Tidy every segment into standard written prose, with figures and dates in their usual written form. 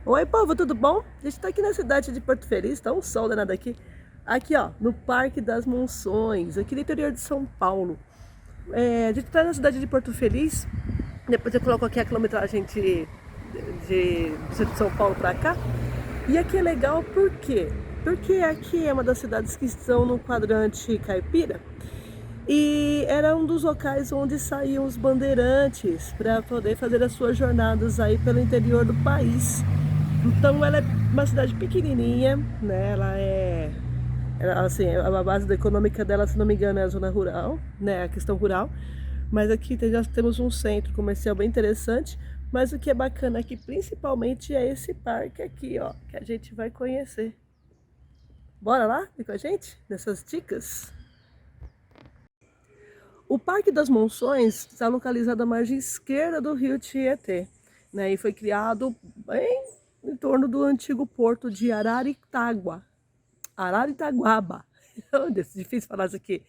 Oi, povo, tudo bom? A gente tá aqui na cidade de Porto Feliz, tá um sol danado aqui. Aqui, ó, no Parque das Monções, aqui no interior de São Paulo. A gente tá na cidade de Porto Feliz, depois eu coloco aqui a quilometragem de São Paulo pra cá. E aqui é legal por quê? Porque aqui é uma das cidades que estão no quadrante caipira. E era um dos locais onde saíam os bandeirantes para poder fazer as suas jornadas aí pelo interior do país. Então ela é uma cidade pequenininha, né? Assim, a base econômica dela, se não me engano, é a zona rural, né? A questão rural. Mas aqui já temos um centro comercial bem interessante. Mas o que é bacana aqui, principalmente, é esse parque aqui, ó, que a gente vai conhecer. Bora lá? Vem com a gente nessas dicas? O Parque das Monções está localizado à margem esquerda do rio Tietê, né? E foi criado bem em torno do antigo porto de Araritaguaba. É difícil falar isso aqui.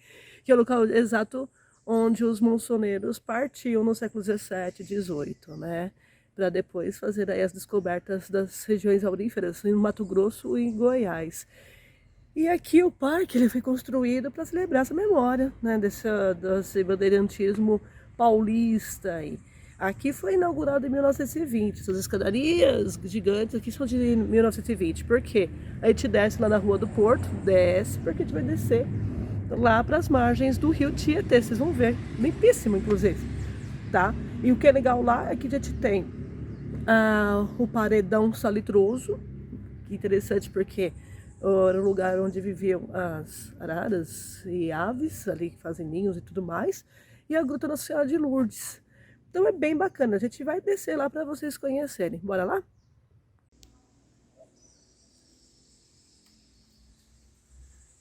Que é o local exato onde os monçoneiros partiam no século XVII e XVIII, né? Para depois fazer aí as descobertas das regiões auríferas no Mato Grosso e Goiás. E aqui o parque ele foi construído para celebrar essa memória, né, desse bandeirantismo paulista. E aqui foi inaugurado em 1920. Essas escadarias gigantes aqui são de 1920. Por quê? A gente desce lá na Rua do Porto, desce, porque a gente vai descer lá para as margens do rio Tietê. Vocês vão ver, limpíssimo inclusive, tá? E o que é legal lá é que a gente tem o paredão salitroso, que interessante porque era o lugar onde viviam as araras e aves, ali que fazem ninhos e tudo mais, e a Gruta Nossa Senhora de Lourdes. Então é bem bacana, a gente vai descer lá para vocês conhecerem. Bora lá?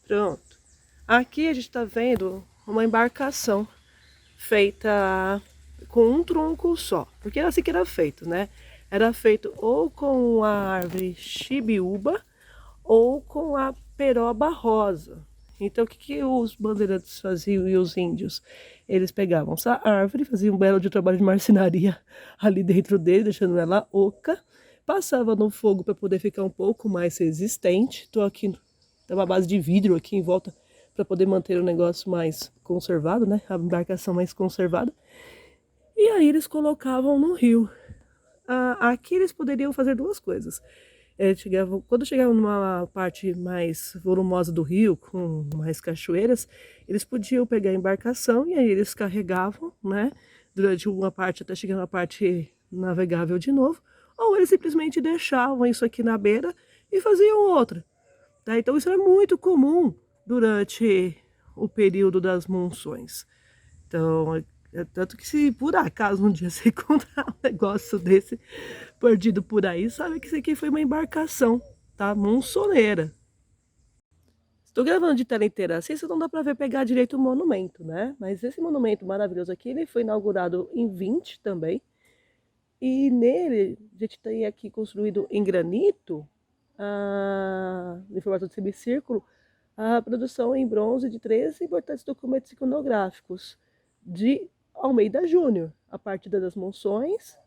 Pronto. Aqui a gente está vendo uma embarcação feita com um tronco só, porque era assim que era feito, né? Era feito ou com a árvore chibiúba ou com a peroba rosa. Então, o que, que os bandeirantes faziam e os índios? Eles pegavam essa árvore, faziam um belo de trabalho de marcenaria ali dentro dele, deixando ela oca, passava no fogo para poder ficar um pouco mais resistente. Estou aqui, tem uma base de vidro aqui em volta para poder manter o negócio mais conservado, né? A embarcação mais conservada. E aí eles colocavam no rio. Aqui eles poderiam fazer duas coisas. Quando chegavam numa parte mais volumosa do rio, com mais cachoeiras, eles podiam pegar a embarcação e aí eles carregavam, né, durante uma parte até chegar na parte navegável de novo, ou eles simplesmente deixavam isso aqui na beira e faziam outra. Tá? Então isso é muito comum durante o período das monções. Então, tanto que se por acaso um dia você encontrar um negócio desse perdido por aí, sabe que isso aqui foi uma embarcação, tá? Monçoneira. Estou gravando de tela inteira assim, você não dá para ver pegar direito o monumento, né? Mas esse monumento maravilhoso aqui, ele foi inaugurado em 20 também. E nele, a gente tem aqui construído em granito, em formato de semicírculo, a produção em bronze de 13 importantes documentos iconográficos de Almeida Júnior, a Partida das Monções,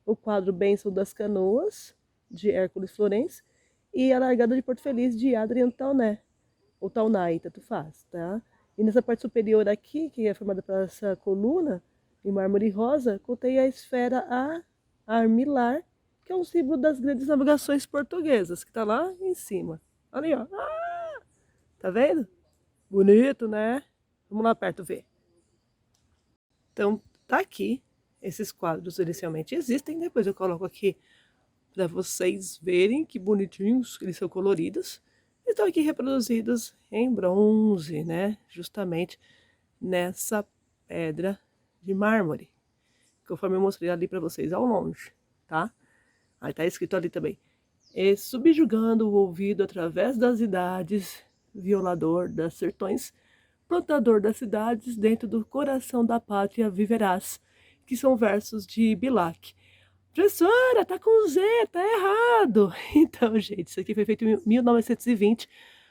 o quadro Bênção das Canoas, de Hércules Florencio, e a Largada de Porto Feliz, de Adriano Tauné, ou Taunay, tanto faz, tá? E nessa parte superior aqui, que é formada por essa coluna, em mármore rosa, contém a esfera armilar, que é um símbolo das grandes navegações portuguesas, que tá lá em cima. Ali, ó. Tá vendo? Bonito, né? Vamos lá perto ver. Então, tá aqui. Esses quadros inicialmente existem, depois eu coloco aqui para vocês verem que bonitinhos, eles são coloridos. Estão aqui reproduzidos em bronze, né? Justamente nessa pedra de mármore, conforme eu mostrei ali para vocês ao longe, tá? Aí tá escrito ali também: subjugando o ouvido através das idades, violador das sertões, plantador das cidades, dentro do coração da pátria viverás, que são versos de Bilac. Professora, tá com Z, tá errado. Então, gente, isso aqui foi feito em 1920,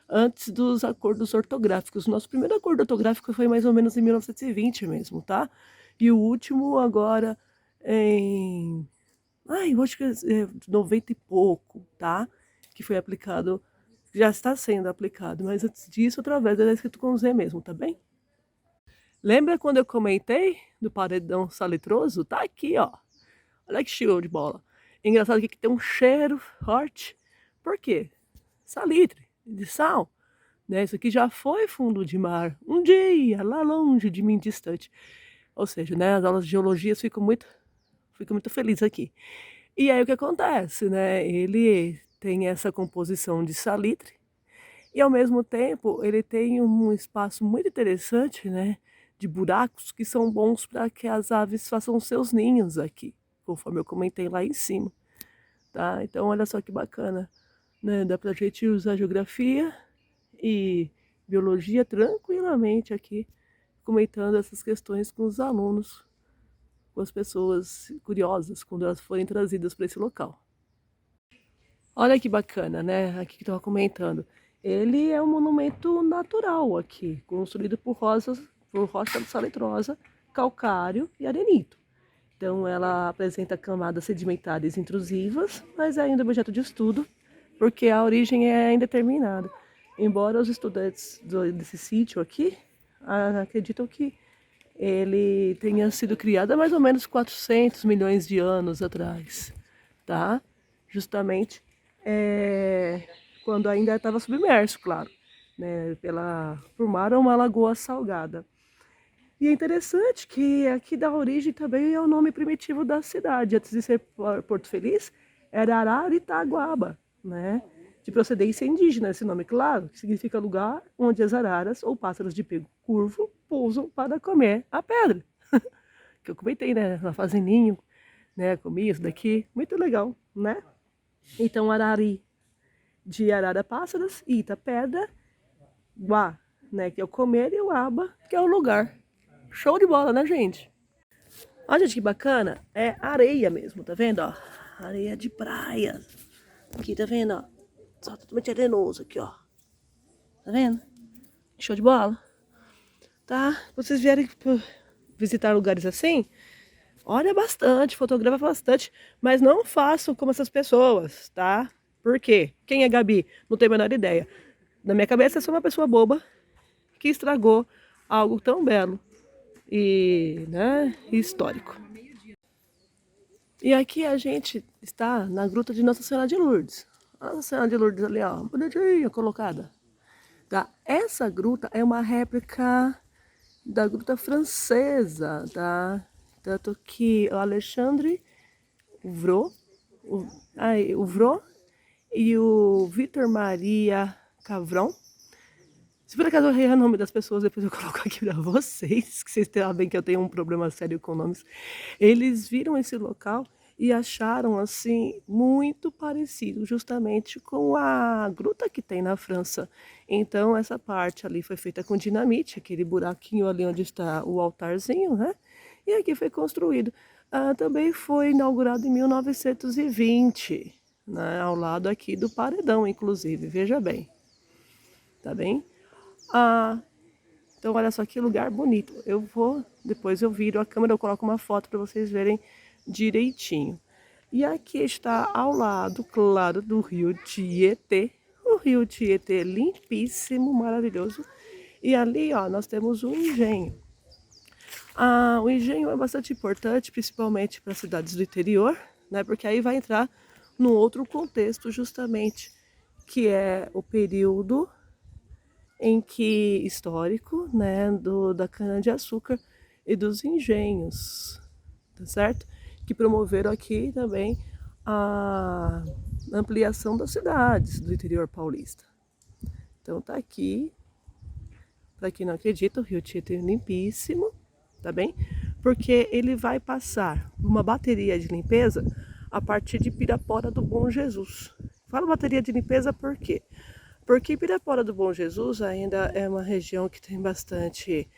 antes dos acordos ortográficos. Nosso primeiro acordo ortográfico foi mais ou menos em 1920 mesmo, tá? E o último agora em eu acho que é 90 e pouco, tá? Que foi aplicado, já está sendo aplicado, mas antes disso, através era escrito com Z mesmo, tá bem? Lembra quando eu comentei do paredão salitroso? Tá aqui, ó. Olha que show de bola. Engraçado aqui que tem um cheiro forte. Por quê? Salitre, de sal. Né? Isso aqui já foi fundo de mar. Um dia, lá longe de mim, distante. Ou seja, né, as aulas de geologia fico muito feliz aqui. E aí o que acontece, né? Ele tem essa composição de salitre e ao mesmo tempo ele tem um espaço muito interessante, né, de buracos que são bons para que as aves façam seus ninhos aqui, conforme eu comentei lá em cima, tá? Então olha só que bacana, né? Dá pra gente usar geografia e biologia tranquilamente aqui, comentando essas questões com os alunos, com as pessoas curiosas, quando elas forem trazidas para esse local. Olha que bacana, né? Aqui que estava comentando. Ele é um monumento natural aqui, construído por rocha salitrosa, calcário e arenito. Então ela apresenta camadas sedimentares intrusivas, mas é ainda objeto de estudo, porque a origem é indeterminada. Embora os estudantes desse sítio aqui acreditam que ele tenha sido criado há mais ou menos 400 milhões de anos atrás, tá? Justamente quando ainda estava submerso, claro, né? Por mar ou uma lagoa salgada. E é interessante que aqui dá origem também ao nome primitivo da cidade. Antes de ser Porto Feliz, era Araritaguaba, né? De procedência indígena, esse nome, claro, que significa lugar onde as araras ou pássaros de pego curvo pousam para comer a pedra. Que eu comentei, né? Na fazendinha, né? Comia isso daqui, muito legal, né? Então, Arari, de arara pássaros, Ita, pedra, Guá, né? Que é o comer, e o Aba, que é o lugar. Show de bola, né, gente? Olha, gente, que bacana. É areia mesmo, tá vendo, ó? Areia de praia. Aqui, tá vendo, ó? Só totalmente arenoso aqui, ó. Tá vendo? Show de bola. Tá? Vocês vierem visitar lugares assim, olha bastante, fotografa bastante, mas não façam como essas pessoas, tá? Por quê? Quem é Gabi? Não tenho a menor ideia. Na minha cabeça, eu sou uma pessoa boba que estragou algo tão belo e, né, histórico. E aqui a gente está na gruta de Nossa Senhora de Lourdes. Nossa Senhora de Lourdes ali, ó, bonitinha colocada. Tá? Essa gruta é uma réplica da gruta francesa, tá? Tanto que o Alexandre Vrot, o Vrot e o Victor Maria Cavron. Se por acaso eu errei o nome das pessoas, depois eu coloco aqui para vocês, que vocês sabem que eu tenho um problema sério com nomes. Eles viram esse local e acharam assim muito parecido justamente com a gruta que tem na França. Então essa parte ali foi feita com dinamite, aquele buraquinho ali onde está o altarzinho, né? E aqui foi construído. Também foi inaugurado em 1920, né? Ao lado aqui do paredão, inclusive, veja bem. Tá bem? Então olha só que lugar bonito. Depois eu viro a câmera, eu coloco uma foto para vocês verem direitinho. E aqui está ao lado, claro, do rio Tietê. O rio Tietê limpíssimo, maravilhoso. E ali, ó, nós temos um engenho. O engenho é bastante importante, principalmente para cidades do interior, né? Porque aí vai entrar num outro contexto, justamente, que é o período histórico, né, da cana-de-açúcar e dos engenhos, tá certo? Que promoveram aqui também a ampliação das cidades do interior paulista. Então tá aqui, para quem não acredita, o Rio Tietê é limpíssimo, tá bem? Porque ele vai passar uma bateria de limpeza a partir de Pirapora do Bom Jesus. Falo bateria de limpeza por quê? Porque Pirapora do Bom Jesus ainda é uma região que tem bastante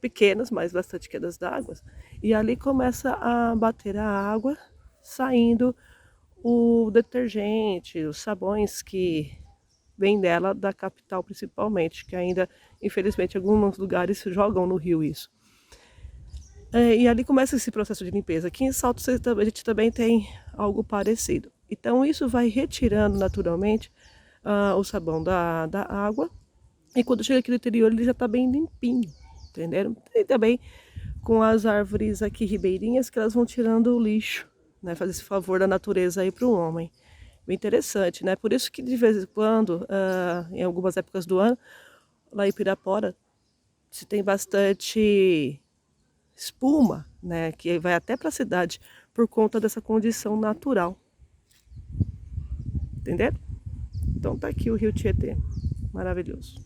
pequenas, mas bastante quedas d'água. E ali começa a bater a água, saindo o detergente, os sabões que vêm dela, da capital principalmente, que ainda, infelizmente, em alguns lugares jogam no rio isso. E ali começa esse processo de limpeza. Aqui em Salto a gente também tem algo parecido. Então isso vai retirando naturalmente o sabão da água. E quando chega aqui no interior ele já está bem limpinho, entenderam? E também com as árvores aqui ribeirinhas que elas vão tirando o lixo, né? Fazer esse favor da natureza aí para o homem. Bem interessante, né? Por isso que de vez em quando, em algumas épocas do ano, lá em Pirapora, se tem bastante espuma, né? Que vai até para a cidade por conta dessa condição natural. Entenderam? Então tá aqui o Rio Tietê. Maravilhoso.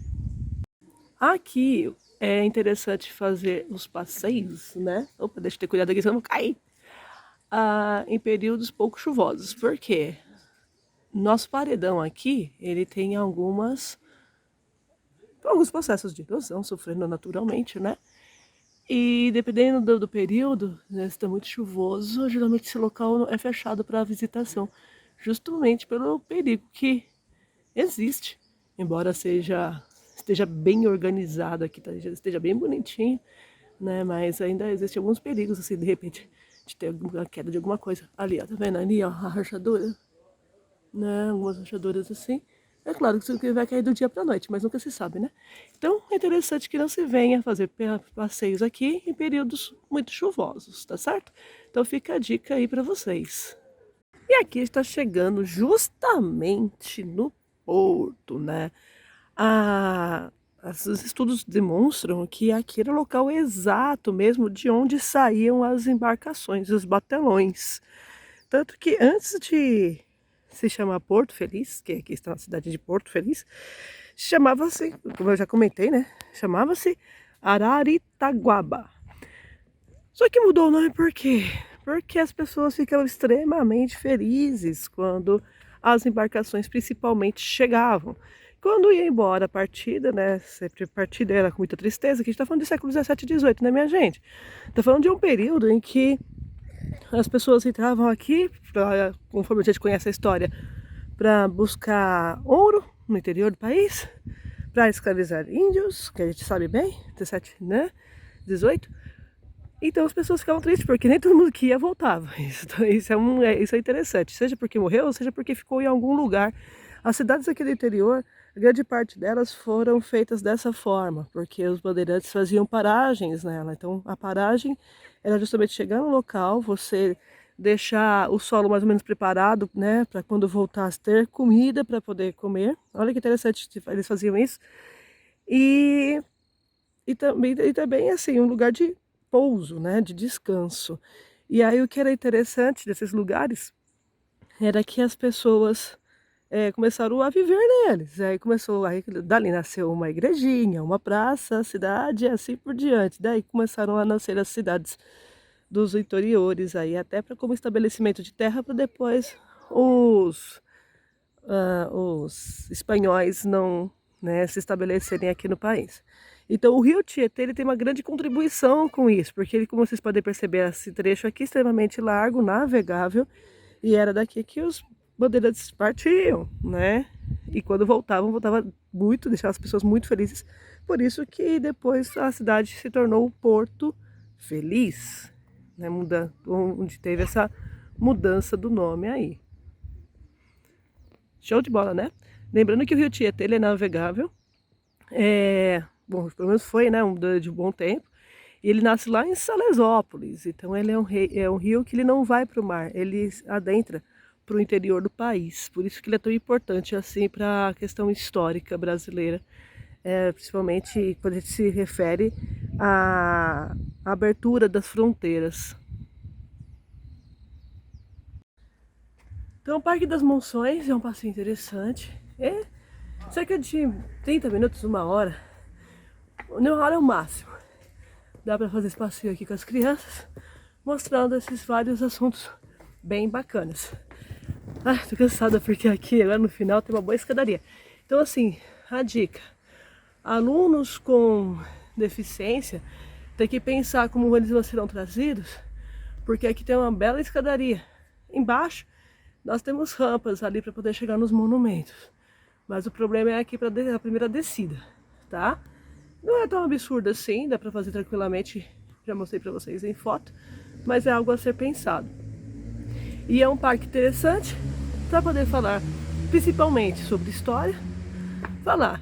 Aqui é interessante fazer os passeios, né? Opa, deixa eu ter cuidado aqui, senão eu não cair. Em períodos pouco chuvosos. Por quê? Nosso paredão aqui, ele tem alguns processos de erosão, sofrendo naturalmente, né? E dependendo do período, né, se está muito chuvoso, geralmente esse local é fechado para visitação, justamente pelo perigo que existe. Embora esteja bem organizado aqui, esteja bem bonitinho, né? Mas ainda existem alguns perigos, assim, de repente, de ter alguma queda de alguma coisa. Ali, ó, tá vendo ali, ó, a rachadura? Né? Algumas rachaduras assim. É claro que isso vai cair do dia para a noite, mas nunca se sabe, né? Então é interessante que não se venha fazer passeios aqui em períodos muito chuvosos, tá certo? Então fica a dica aí para vocês. E aqui está chegando justamente no porto, né? Os estudos demonstram que aqui era o local exato mesmo de onde saíam as embarcações, os batelões. Tanto que antes de se chamar Porto Feliz, que aqui está na cidade de Porto Feliz, chamava-se, como eu já comentei, né? Chamava-se Araritaguaba. Só que mudou o nome por quê? Porque as pessoas ficam extremamente felizes quando as embarcações principalmente chegavam. Quando ia embora a partida, né? Sempre a partida era com muita tristeza, que a gente está falando de século XVII e XVIII, né, minha gente? Está falando de um período em que as pessoas entravam aqui, conforme a gente conhece a história, para buscar ouro no interior do país, para escravizar índios, que a gente sabe bem, 17, né? 18. Então as pessoas ficavam tristes, porque nem todo mundo que ia voltava. Isso é interessante, seja porque morreu, seja porque ficou em algum lugar. As cidades aqui do interior, a grande parte delas foram feitas dessa forma, porque os bandeirantes faziam paragens nela. Então a paragem era justamente chegar no local, você deixar o solo mais ou menos preparado, né, para quando voltasse ter comida para poder comer. Olha que interessante, eles faziam isso. E, e também assim, um lugar de pouso, né, de descanso. E aí o que era interessante desses lugares era que as pessoas começaram a viver neles. Aí dali nasceu uma igrejinha, uma praça, a cidade e assim por diante. Daí começaram a nascer as cidades dos interiores aí, até para como estabelecimento de terra para depois os espanhóis não, né, se estabelecerem aqui no país. Então o Rio Tietê ele tem uma grande contribuição com isso, porque ele, como vocês podem perceber, esse trecho aqui é extremamente largo, navegável, e era daqui que os bandeirantes partiam, né? E quando voltavam, voltava muito, deixava as pessoas muito felizes. Por isso que depois a cidade se tornou o Porto Feliz, né? Onde teve essa mudança do nome aí. Show de bola, né? Lembrando que o Rio Tietê ele é navegável, bom, pelo menos foi, né, de um bom tempo. E ele nasce lá em Salesópolis, então ele é um rio que ele não vai para o mar, ele adentra para o interior do país. Por isso que ele é tão importante assim para a questão histórica brasileira, principalmente quando a gente se refere à abertura das fronteiras. Então o Parque das Monções é um passeio interessante, é cerca de 30 minutos, uma hora, uma hora é o máximo. Dá para fazer esse passeio aqui com as crianças, mostrando esses vários assuntos bem bacanas. Ai, tô cansada porque aqui agora no final tem uma boa escadaria. Então assim, a dica, alunos com deficiência tem que pensar como eles serão trazidos, porque aqui tem uma bela escadaria. Embaixo nós temos rampas ali para poder chegar nos monumentos, mas o problema é aqui para a primeira descida, tá? Não é tão absurdo assim, dá para fazer tranquilamente já mostrei para vocês em foto, mas é algo a ser pensado. E é um parque interessante para poder falar principalmente sobre história, falar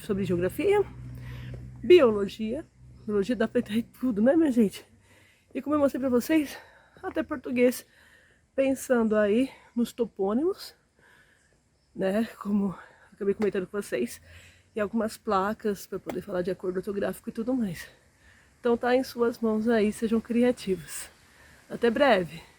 sobre geografia, biologia dá para entender tudo, né, minha gente? E como eu mostrei para vocês, até português, pensando aí nos topônimos, né, como acabei comentando com vocês, e algumas placas para poder falar de acordo ortográfico e tudo mais. Então tá em suas mãos aí, sejam criativos. Até breve!